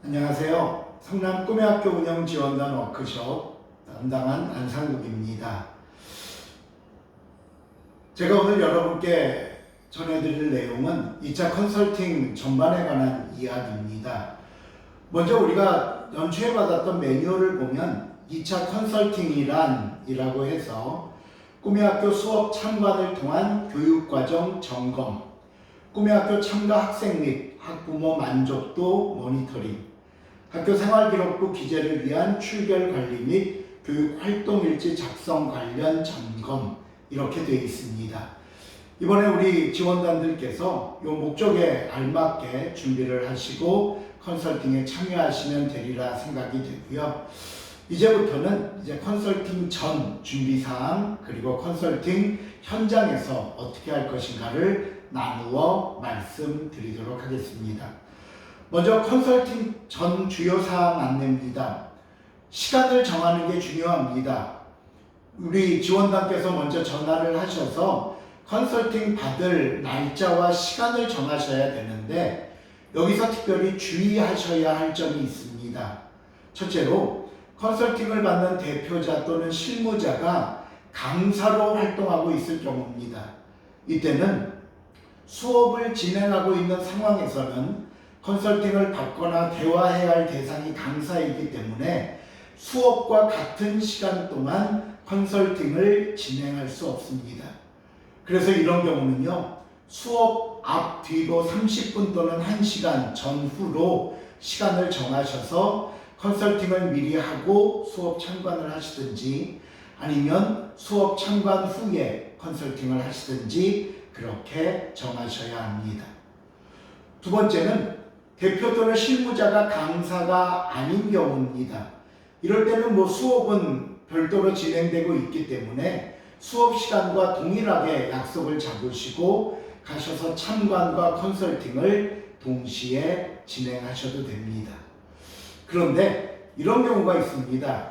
안녕하세요. 성남 꿈의학교 운영지원단 워크숍 담당한 안상국입니다. 제가 오늘 여러분께 전해드릴 내용은 2차 컨설팅 전반에 관한 이야기입니다. 먼저 우리가 연초에 받았던 매뉴얼을 보면 2차 컨설팅이라고 해서 꿈의학교 수업 참관을 통한 교육과정 점검, 꿈의학교 참가 학생 및 학부모 만족도 모니터링, 학교 생활기록부 기재를 위한 출결 관리 및 교육 활동일지 작성 관련 점검 이렇게 되어 있습니다. 이번에 우리 지원단들께서 이 목적에 알맞게 준비를 하시고 컨설팅에 참여하시면 되리라 생각이 되고요. 이제부터는 컨설팅 전 준비사항 그리고 컨설팅 현장에서 어떻게 할 것인가를 나누어 말씀드리도록 하겠습니다. 먼저 컨설팅 전 주요 사항 안내입니다. 시간을 정하는 게 중요합니다. 우리 지원단께서 먼저 전화를 하셔서 컨설팅 받을 날짜와 시간을 정하셔야 되는데 여기서 특별히 주의하셔야 할 점이 있습니다. 첫째로 컨설팅을 받는 대표자 또는 실무자가 강사로 활동하고 있을 경우입니다. 이때는 수업을 진행하고 있는 상황에서는 컨설팅을 받거나 대화해야 할 대상이 강사이기 때문에 수업과 같은 시간 동안 컨설팅을 진행할 수 없습니다. 그래서 이런 경우는요, 수업 앞 뒤로 30분 또는 1시간 전후로 시간을 정하셔서 컨설팅을 미리 하고 수업 참관을 하시든지 아니면 수업 참관 후에 컨설팅을 하시든지 그렇게 정하셔야 합니다. 두 번째는 대표 또는 실무자가 강사가 아닌 경우입니다. 이럴 때는 수업은 별도로 진행되고 있기 때문에 수업 시간과 동일하게 약속을 잡으시고 가셔서 참관과 컨설팅을 동시에 진행하셔도 됩니다. 그런데 이런 경우가 있습니다.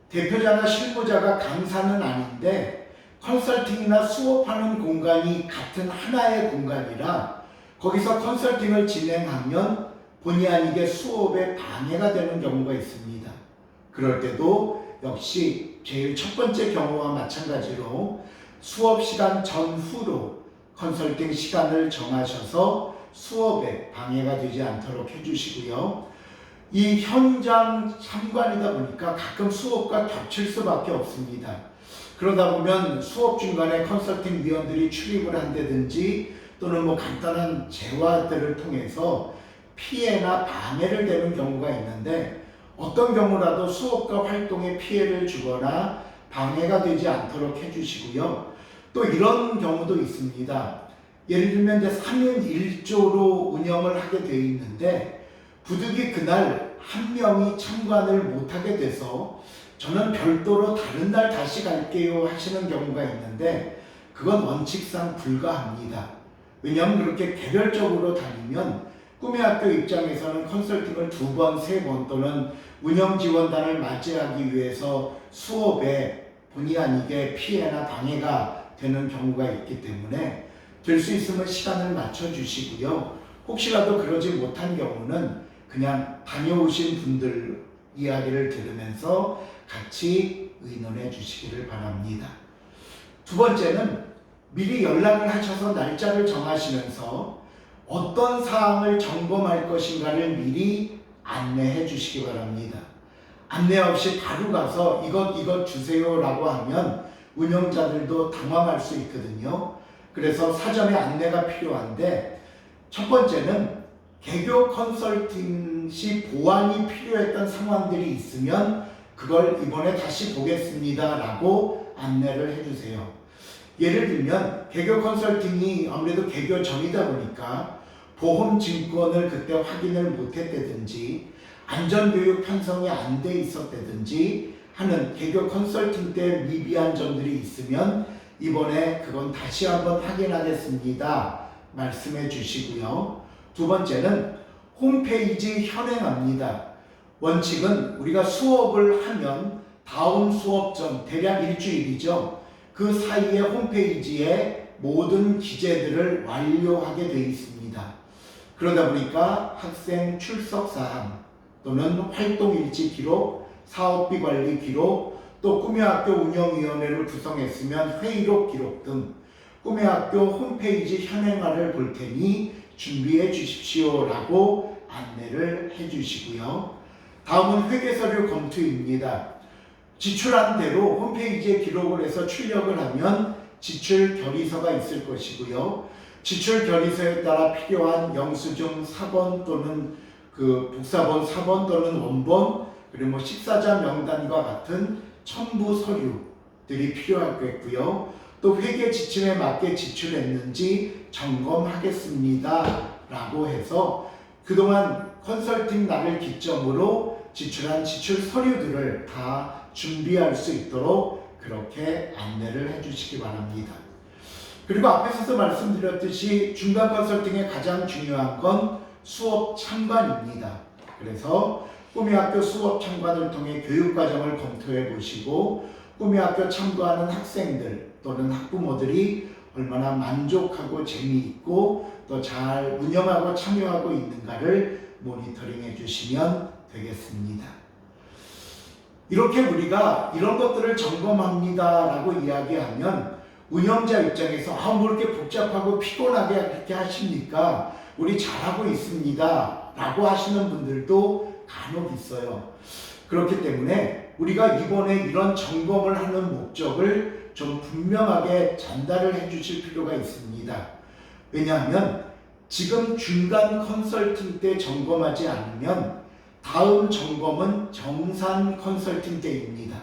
대표자나 실무자가 강사는 아닌데 컨설팅이나 수업하는 공간이 같은 하나의 공간이라 거기서 컨설팅을 진행하면 본의 아니게 수업에 방해가 되는 경우가 있습니다. 그럴 때도 역시 제일 첫 번째 경우와 마찬가지로 수업 시간 전후로 컨설팅 시간을 정하셔서 수업에 방해가 되지 않도록 해주시고요. 이 현장 참관이다 보니까 가끔 수업과 겹칠 수밖에 없습니다. 그러다 보면 수업 중간에 컨설팅 위원들이 출입을 한다든지 또는 간단한 재화들을 통해서 피해나 방해를 되는 경우가 있는데 어떤 경우라도 수업과 활동에 피해를 주거나 방해가 되지 않도록 해주시고요. 또 이런 경우도 있습니다. 예를 들면 3인 1조로 운영을 하게 되어 있는데 부득이 그날 한 명이 참관을 못하게 돼서 저는 별도로 다른 날 다시 갈게요 하시는 경우가 있는데 그건 원칙상 불가합니다. 왜냐하면 그렇게 개별적으로 다니면 꿈의학교 입장에서는 컨설팅을 2번, 3번 또는 운영지원단을 맞이하기 위해서 수업에 본의 아니게 피해나 방해가 되는 경우가 있기 때문에 될 수 있으면 시간을 맞춰주시고요. 혹시라도 그러지 못한 경우는 그냥 다녀오신 분들 이야기를 들으면서 같이 의논해 주시기를 바랍니다. 두 번째는 미리 연락을 하셔서 날짜를 정하시면서 어떤 사항을 점검할 것인가를 미리 안내해 주시기 바랍니다. 안내 없이 바로 가서 이것 주세요 라고 하면 운영자들도 당황할 수 있거든요. 그래서 사전에 안내가 필요한데 첫 번째는 개교 컨설팅 시 보완이 필요했던 상황들이 있으면 그걸 이번에 다시 보겠습니다 라고 안내를 해주세요. 예를 들면 개교 컨설팅이 아무래도 개교 전이다 보니까 보험증권을 그때 확인을 못했다든지 안전교육 편성이 안 돼 있었다든지 하는 개교 컨설팅 때 미비한 점들이 있으면 이번에 그건 다시 한번 확인하겠습니다 말씀해 주시고요. 두 번째는 홈페이지 현행합니다. 원칙은 우리가 수업을 하면 다음 수업 전 대략 일주일이죠. 그 사이에 홈페이지에 모든 기재들을 완료하게 되어 있습니다. 그러다 보니까 학생 출석사항, 또는 활동일지 기록, 사업비 관리 기록, 또 꿈의 학교 운영위원회를 구성했으면 회의록 기록 등 꿈의 학교 홈페이지 현행화를 볼 테니 준비해 주십시오라고 안내를 해 주시고요. 다음은 회계서류 검토입니다. 지출한 대로 홈페이지에 기록을 해서 출력을 하면 지출 결의서가 있을 것이고요. 지출 결의서에 따라 필요한 영수증 사본 또는 복사본, 사본 또는 원본, 그리고 식사자 명단과 같은 첨부 서류들이 필요하겠고요. 또 회계 지침에 맞게 지출했는지 점검하겠습니다 라고 해서 그동안 컨설팅 날을 기점으로 지출한 지출 서류들을 다 준비할 수 있도록 그렇게 안내를 해주시기 바랍니다. 그리고 앞에서도 말씀드렸듯이 중간 컨설팅의 가장 중요한 건 수업 참관입니다. 그래서 꿈의 학교 수업 참관을 통해 교육과정을 검토해 보시고 꿈의 학교 참고하는 학생들 또는 학부모들이 얼마나 만족하고 재미있고 또 잘 운영하고 참여하고 있는가를 모니터링해 주시면 되겠습니다. 이렇게 우리가 이런 것들을 점검합니다 라고 이야기하면 운영자 입장에서 뭐 이렇게 복잡하고 피곤하게 그렇게 하십니까? 우리 잘하고 있습니다 라고 하시는 분들도 간혹 있어요. 그렇기 때문에 우리가 이번에 이런 점검을 하는 목적을 좀 분명하게 전달을 해 주실 필요가 있습니다. 왜냐하면 지금 중간 컨설팅 때 점검하지 않으면 다음 점검은 정산 컨설팅 때입니다.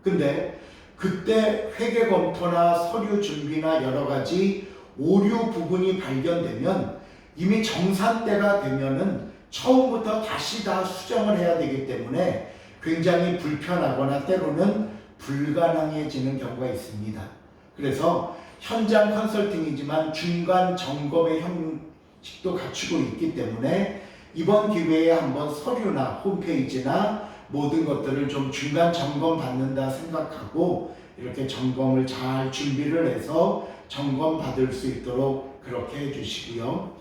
근데 그때 회계 검토나 서류 준비나 여러 가지 오류 부분이 발견되면 이미 정산 때가 되면은 처음부터 다시 다 수정을 해야 되기 때문에 굉장히 불편하거나 때로는 불가능해지는 경우가 있습니다. 그래서 현장 컨설팅이지만 중간 점검의 형식도 갖추고 있기 때문에 이번 기회에 한번 서류나 홈페이지나 모든 것들을 좀 중간 점검 받는다 생각하고 이렇게 점검을 잘 준비를 해서 점검 받을 수 있도록 그렇게 해주시고요.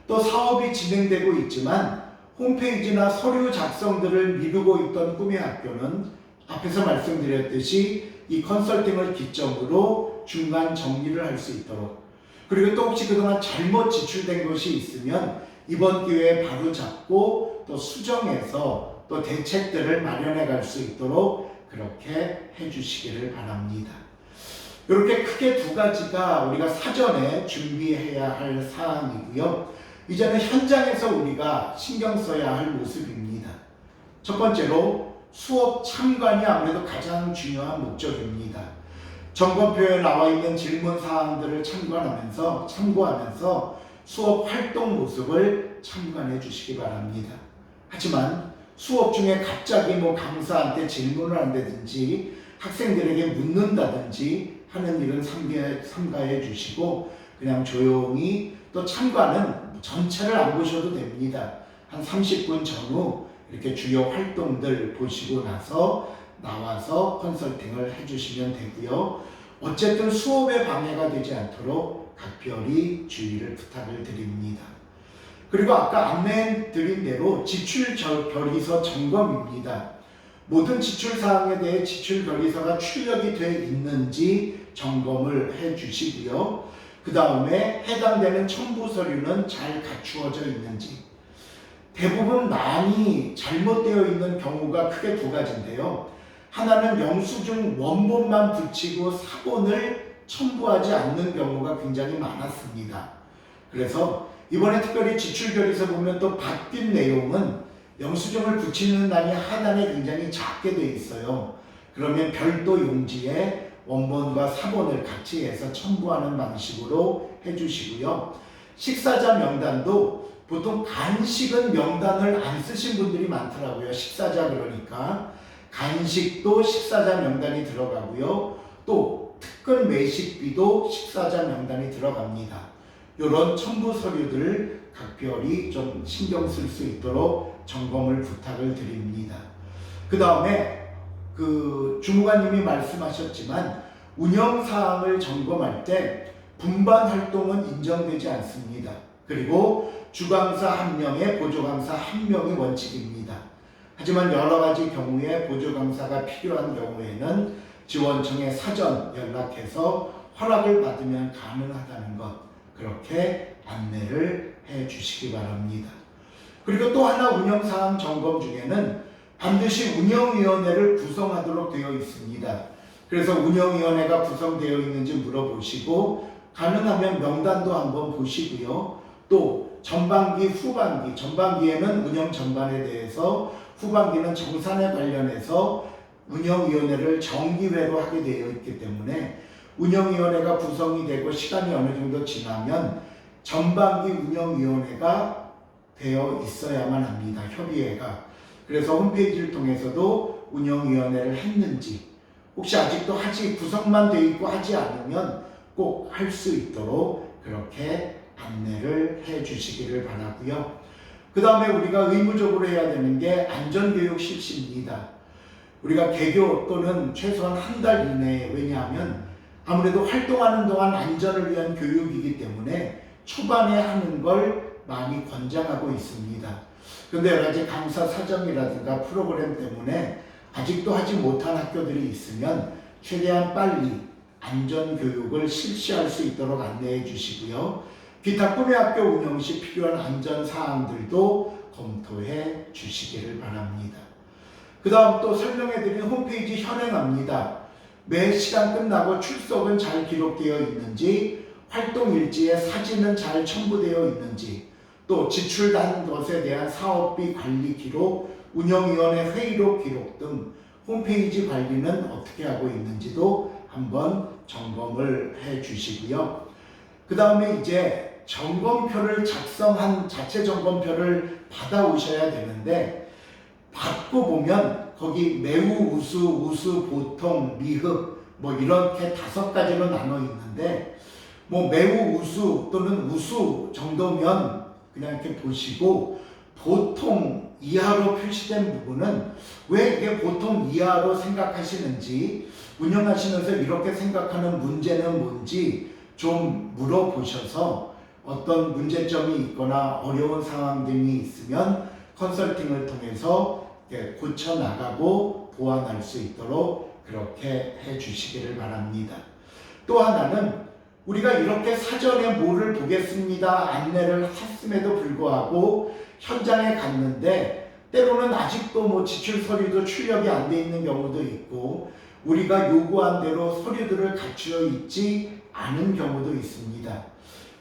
또 사업이 진행되고 있지만 홈페이지나 서류 작성들을 미루고 있던 꿈의 학교는 앞에서 말씀드렸듯이 이 컨설팅을 기점으로 중간 정리를 할 수 있도록, 그리고 또 혹시 그동안 잘못 지출된 것이 있으면 이번 기회에 바로 잡고 또 수정해서 또 대책들을 마련해 갈 수 있도록 그렇게 해주시기를 바랍니다. 이렇게 크게 두 가지가 우리가 사전에 준비해야 할 사항이고요. 이제는 현장에서 우리가 신경 써야 할 모습입니다. 첫 번째로 수업 참관이 아무래도 가장 중요한 목적입니다. 점검표에 나와 있는 질문 사항들을 참고하면서 수업 활동 모습을 참관해 주시기 바랍니다. 하지만 수업 중에 갑자기 강사한테 질문을 한다든지 학생들에게 묻는다든지 하는 일은 삼가해 주시고 그냥 조용히, 또 참관은 전체를 안 보셔도 됩니다. 한 30분 전후 이렇게 주요 활동들 보시고 나와서 컨설팅을 해주시면 되고요. 어쨌든 수업에 방해가 되지 않도록 각별히 주의를 부탁을 드립니다. 그리고 아까 안내해 드린 대로 지출 결의서 점검입니다. 모든 지출 사항에 대해 지출 결의서가 출력이 돼 있는지 점검을 해 주시고요. 그 다음에 해당되는 첨부 서류는 잘 갖추어져 있는지. 대부분 많이 잘못되어 있는 경우가 크게 두 가지인데요. 하나는 영수증 원본만 붙이고 사본을 첨부하지 않는 경우가 굉장히 많았습니다. 그래서 이번에 특별히 지출결의서 보면 또 바뀐 내용은 영수증을 붙이는 단위 하단에 굉장히 작게 되어 있어요. 그러면 별도 용지에 원본과 사본을 같이 해서 첨부하는 방식으로 해주시고요. 식사자 명단도 보통 간식은 명단을 안 쓰신 분들이 많더라고요. 식사자 그러니까 간식도 식사자 명단이 들어가고요. 또 특근 외식비도 식사자 명단이 들어갑니다. 이런 첨부 서류들을 각별히 좀 신경 쓸 수 있도록 점검을 부탁을 드립니다. 그 다음에 주무관님이 말씀하셨지만 운영사항을 점검할 때 분반 활동은 인정되지 않습니다. 그리고 주강사 1명에 보조강사 1명이 원칙입니다. 하지만 여러 가지 경우에 보조 강사가 필요한 경우에는 지원청에 사전 연락해서 허락을 받으면 가능하다는 것, 그렇게 안내를 해 주시기 바랍니다. 그리고 또 하나 운영사항 점검 중에는 반드시 운영위원회를 구성하도록 되어 있습니다. 그래서 운영위원회가 구성되어 있는지 물어보시고 가능하면 명단도 한번 보시고요. 또 전반기, 후반기, 전반기에는 운영 전반에 대해서, 후반기는 정산에 관련해서 운영위원회를 정기회로 하게 되어 있기 때문에 운영위원회가 구성이 되고 시간이 어느 정도 지나면 전반기 운영위원회가 되어 있어야만 합니다. 협의회가. 그래서 홈페이지를 통해서도 운영위원회를 했는지, 혹시 아직도 구성만 되어 있고 하지 않으면 꼭 할 수 있도록 그렇게 안내를 해 주시기를 바라고요. 그 다음에 우리가 의무적으로 해야 되는 게 안전교육 실시입니다. 우리가 개교 또는 최소한 한 달 이내에, 왜냐하면 아무래도 활동하는 동안 안전을 위한 교육이기 때문에 초반에 하는 걸 많이 권장하고 있습니다. 그런데 여러 가지 강사 사정이라든가 프로그램 때문에 아직도 하지 못한 학교들이 있으면 최대한 빨리 안전교육을 실시할 수 있도록 안내해 주시고요. 기타 꿈의 학교 운영 시 필요한 안전사항들도 검토해 주시기를 바랍니다. 그 다음 또 설명해드린 홈페이지 현행합니다. 매 시간 끝나고 출석은 잘 기록되어 있는지, 활동일지에 사진은 잘 첨부되어 있는지, 또 지출한 것에 대한 사업비 관리 기록, 운영위원회 회의록 기록 등 홈페이지 관리는 어떻게 하고 있는지도 한번 점검을 해 주시고요. 그 다음에 이제 점검표를 작성한 자체 점검표를 받아오셔야 되는데, 받고 보면 거기 매우 우수, 우수, 보통, 미흡 뭐 이렇게 5가지로 나눠 있는데, 뭐 매우 우수 또는 우수 정도면 그냥 이렇게 보시고, 보통 이하로 표시된 부분은 왜 이게 보통 이하로 생각하시는지, 운영하시면서 이렇게 생각하는 문제는 뭔지 좀 물어보셔서 어떤 문제점이 있거나 어려운 상황 등이 있으면 컨설팅을 통해서 고쳐나가고 보완할 수 있도록 그렇게 해 주시기를 바랍니다. 또 하나는 우리가 이렇게 사전에 뭐를 보겠습니다 안내를 했음에도 불구하고 현장에 갔는데 때로는 아직도 뭐 지출 서류도 출력이 안 돼 있는 경우도 있고 우리가 요구한 대로 서류들을 갖추어 있지 않은 경우도 있습니다.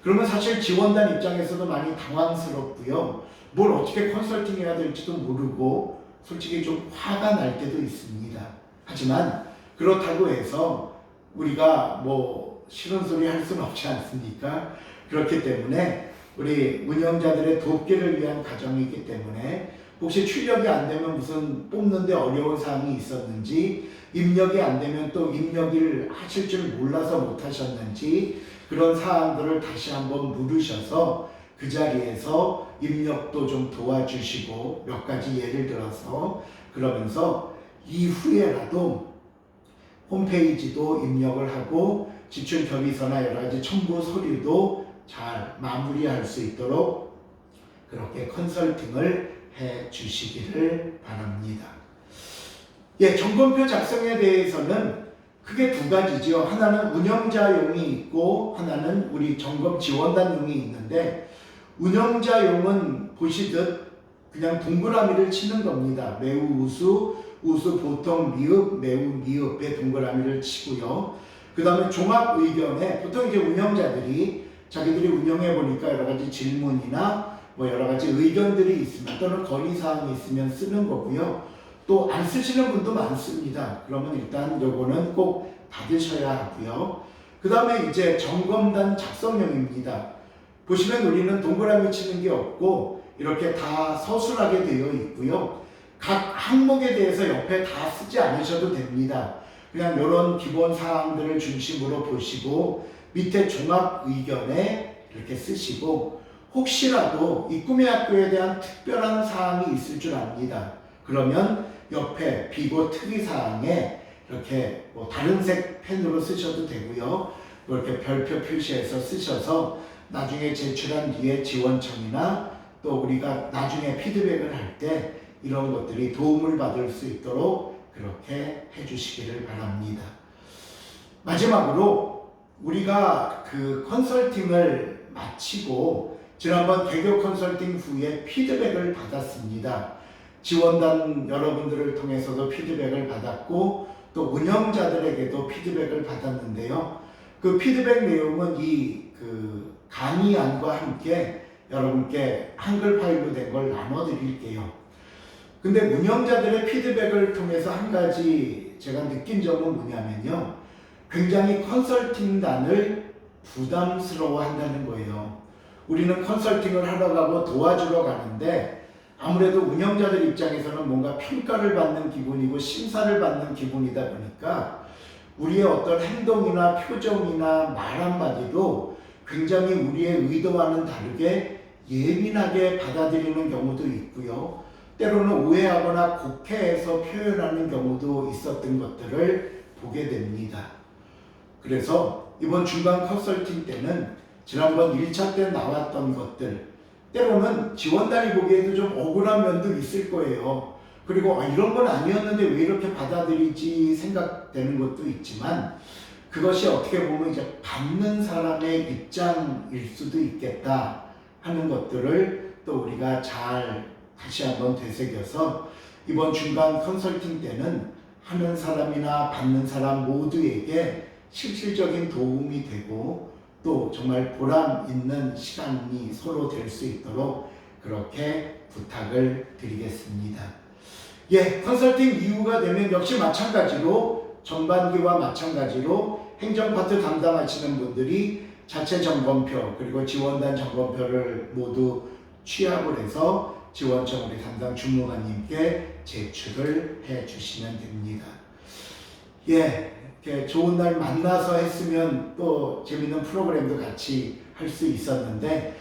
그러면 사실 지원단 입장에서도 많이 당황스럽고요. 뭘 어떻게 컨설팅해야 될지도 모르고 솔직히 좀 화가 날 때도 있습니다. 하지만 그렇다고 해서 우리가 뭐 싫은 소리 할 수는 없지 않습니까? 그렇기 때문에 우리 운영자들의 돕기를 위한 과정이기 때문에 혹시 출력이 안 되면 무슨 뽑는데 어려운 사항이 있었는지, 입력이 안 되면 또 입력을 하실 줄 몰라서 못 하셨는지, 그런 사항들을 다시 한번 물으셔서 그 자리에서 입력도 좀 도와주시고, 몇 가지 예를 들어서 그러면서 이후에라도 홈페이지도 입력을 하고 지출 결의서나 여러 가지 첨부 서류도 잘 마무리할 수 있도록 그렇게 컨설팅을 해 주시기를 바랍니다. 예, 점검표 작성에 대해서는 크게 2가지죠. 하나는 운영자용이 있고 하나는 우리 점검 지원단용이 있는데, 운영자용은 보시듯 그냥 동그라미를 치는 겁니다. 매우 우수, 우수, 보통, 미흡, 매우 미흡에 동그라미를 치고요. 그 다음에 종합의견에 보통 이제 운영자들이 자기들이 운영해 보니까 여러 가지 질문이나 뭐 여러 가지 의견들이 있으면 또는 건의사항이 있으면 쓰는 거고요. 또 안 쓰시는 분도 많습니다. 그러면 일단 요거는 꼭 받으셔야 하고요. 그 다음에 이제 점검단 작성형입니다. 보시면 우리는 동그라미 치는 게 없고 이렇게 다 서술하게 되어 있고요. 각 항목에 대해서 옆에 다 쓰지 않으셔도 됩니다. 그냥 이런 기본 사항들을 중심으로 보시고 밑에 종합 의견에 이렇게 쓰시고, 혹시라도 이 꿈의 학교에 대한 특별한 사항이 있을 줄 압니다. 그러면 옆에 비고 특이사항에 이렇게 뭐 다른 색 펜으로 쓰셔도 되고요. 이렇게 별표 표시해서 쓰셔서 나중에 제출한 뒤에 지원청이나 또 우리가 나중에 피드백을 할 때 이런 것들이 도움을 받을 수 있도록 그렇게 해주시기를 바랍니다. 마지막으로 우리가 그 컨설팅을 마치고 지난번 개교 컨설팅 후에 피드백을 받았습니다. 지원단 여러분들을 통해서도 피드백을 받았고 또 운영자들에게도 피드백을 받았는데요. 그 피드백 내용은 이 그 강의안과 함께 여러분께 한글 파일로 된 걸 나눠 드릴게요. 근데 운영자들의 피드백을 통해서 한 가지 제가 느낀 점은 뭐냐면요. 굉장히 컨설팅단을 부담스러워 한다는 거예요. 우리는 컨설팅을 하러 가고 도와주러 가는데 아무래도 운영자들 입장에서는 뭔가 평가를 받는 기분이고 심사를 받는 기분이다 보니까 우리의 어떤 행동이나 표정이나 말 한마디도 굉장히 우리의 의도와는 다르게 예민하게 받아들이는 경우도 있고요. 때로는 오해하거나 곡해해서 표현하는 경우도 있었던 것들을 보게 됩니다. 그래서 이번 중간 컨설팅 때는 지난번 1차 때 나왔던 것들, 때로는 지원단이 보기에도 좀 억울한 면도 있을 거예요. 그리고 이런 건 아니었는데 왜 이렇게 받아들이지 생각되는 것도 있지만 그것이 어떻게 보면 이제 받는 사람의 입장일 수도 있겠다 하는 것들을 또 우리가 잘 다시 한번 되새겨서 이번 중간 컨설팅 때는 하는 사람이나 받는 사람 모두에게 실질적인 도움이 되고 또 정말 보람 있는 시간이 서로 될 수 있도록 그렇게 부탁을 드리겠습니다. 예, 컨설팅 이후가 되면 역시 마찬가지로 전반기와 마찬가지로 행정 파트 담당하시는 분들이 자체 점검표 그리고 지원단 점검표를 모두 취합을 해서 지원청 우리 담당 주무관님께 제출을 해 주시면 됩니다. 예, 이렇게 좋은 날 만나서 했으면 또 재밌는 프로그램도 같이 할 수 있었는데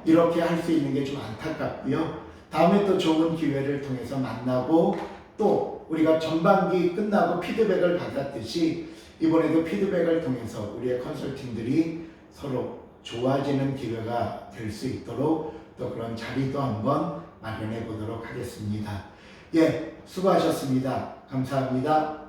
이렇게 할 수 있는 게 좀 안타깝고요. 다음에 또 좋은 기회를 통해서 만나고 또 우리가 전반기 끝나고 피드백을 받았듯이 이번에도 피드백을 통해서 우리의 컨설팅들이 서로 좋아지는 기회가 될 수 있도록 또 그런 자리도 한번 마련해 보도록 하겠습니다. 예, 수고하셨습니다. 감사합니다.